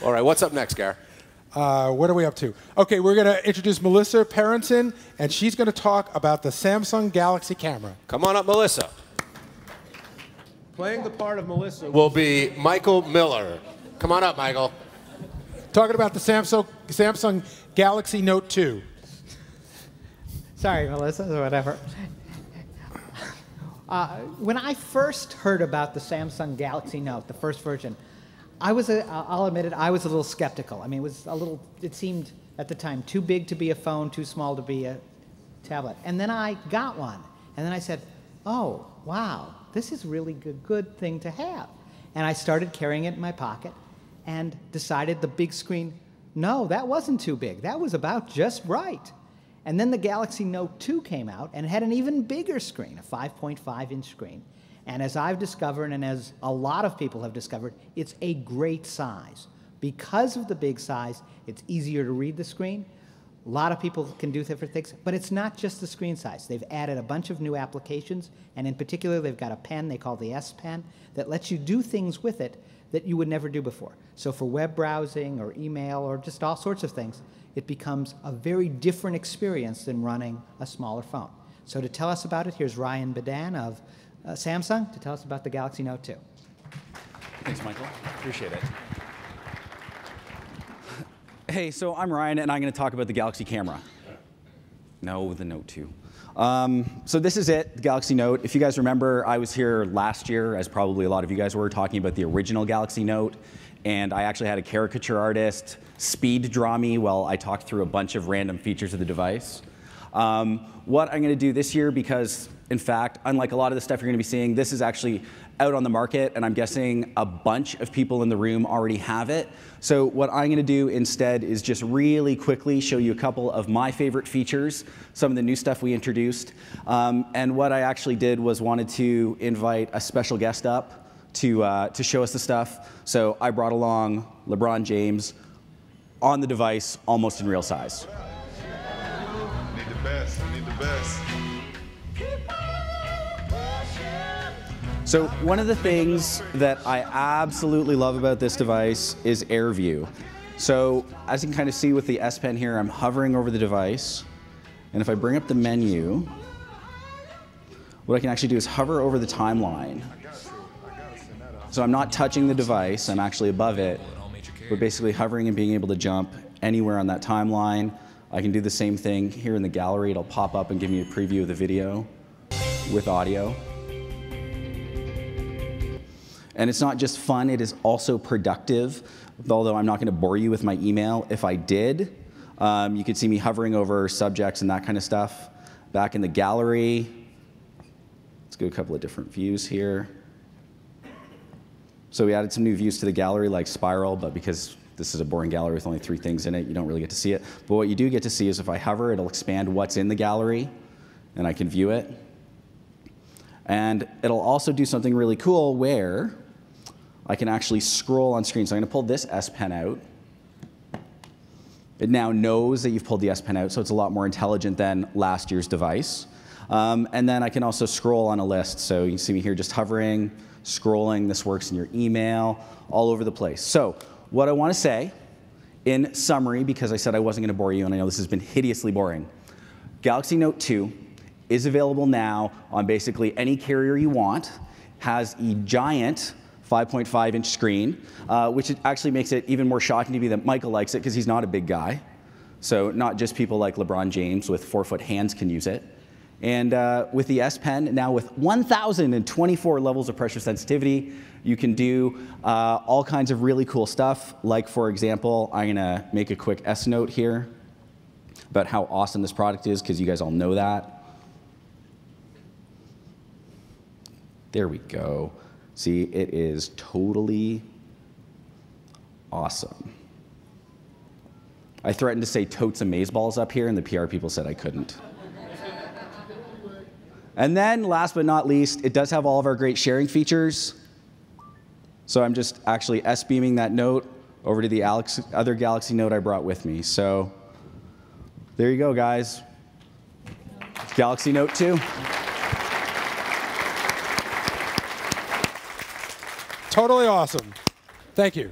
All right, what's up next, Gar? What are we up to? Okay, we're going to introduce Melissa Parenton, and she's going to talk about the Samsung Galaxy camera. Come on up, Melissa. Playing the part of Melissa will be Michael Miller. Come on up, Michael. Talking about the Samsung Galaxy Note 2. Sorry, Melissa, or whatever. When I first heard about the Samsung Galaxy Note, the first version, I'll admit it, I was a little skeptical. I mean, it seemed at the time too big to be a phone, too small to be a tablet. And then I got one, and then I said, oh, wow, this is really a good thing to have. And I started carrying it in my pocket and decided the big screen, no, that wasn't too big. That was about just right. And then the Galaxy Note 2 came out, and it had an even bigger screen, a 5.5-inch screen. And as I've discovered, and as a lot of people have discovered, it's a great size. Because of the big size, it's easier to read the screen. A lot of people can do different things, but it's not just the screen size. They've added a bunch of new applications, and in particular, they've got a pen they call the S Pen that lets you do things with it that you would never do before. So for web browsing or email or just all sorts of things, it becomes a very different experience than running a smaller phone. So to tell us about it, here's Ryan Bidan of Samsung to tell us about the Galaxy Note 2. Thanks, Michael. Appreciate it. Hey, so I'm Ryan, and I'm going to talk about the Galaxy camera. No, the Note 2. So this is it, the Galaxy Note. If you guys remember, I was here last year, as probably a lot of you guys were, talking about the original Galaxy Note. And I actually had a caricature artist speed draw me while I talked through a bunch of random features of the device. What I'm going to do this year, because in fact, unlike a lot of the stuff you're going to be seeing, this is actually out on the market, and I'm guessing a bunch of people in the room already have it. So what I'm going to do instead is just really quickly show you a couple of my favorite features, some of the new stuff we introduced. And what I actually did was wanted to invite a special guest up to show us the stuff. So I brought along LeBron James on the device, almost in real size. Need the best, need the best. So one of the things that I absolutely love about this device is Air View. So as you can kind of see with the S Pen here, I'm hovering over the device. And if I bring up the menu, what I can actually do is hover over the timeline. So I'm not touching the device, I'm actually above it. We're basically hovering and being able to jump anywhere on that timeline. I can do the same thing here in the gallery. It'll pop up and give me a preview of the video with audio. And it's not just fun, it is also productive, although I'm not going to bore you with my email. If I did, you could see me hovering over subjects and that kind of stuff. Back in the gallery, let's go a couple of different views here. So we added some new views to the gallery like spiral, but because this is a boring gallery with only 3 things in it, you don't really get to see it. But what you do get to see is if I hover, it'll expand what's in the gallery, and I can view it. And it'll also do something really cool where I can actually scroll on screen. So I'm going to pull this S Pen out. It now knows that you've pulled the S Pen out, so it's a lot more intelligent than last year's device. And then I can also scroll on a list. So you can see me here just hovering, scrolling. This works in your email, all over the place. So what I want to say in summary, because I said I wasn't going to bore you, and I know this has been hideously boring, Galaxy Note 2 is available now on basically any carrier you want, has a giant 5.5-inch screen, which actually makes it even more shocking to me that Michael likes it because he's not a big guy. So not just people like LeBron James with 4-foot hands can use it. And with the S Pen, now with 1,024 levels of pressure sensitivity, you can do all kinds of really cool stuff. Like, for example, I'm going to make a quick S note here about how awesome this product is, because you guys all know that. There we go. See, it is totally awesome. I threatened to say totes amazeballs up here, and the PR people said I couldn't. And then, last but not least, it does have all of our great sharing features. So I'm just actually S-beaming that note over to the other Galaxy Note I brought with me. So there you go, guys. Galaxy Note 2. Totally awesome. Thank you.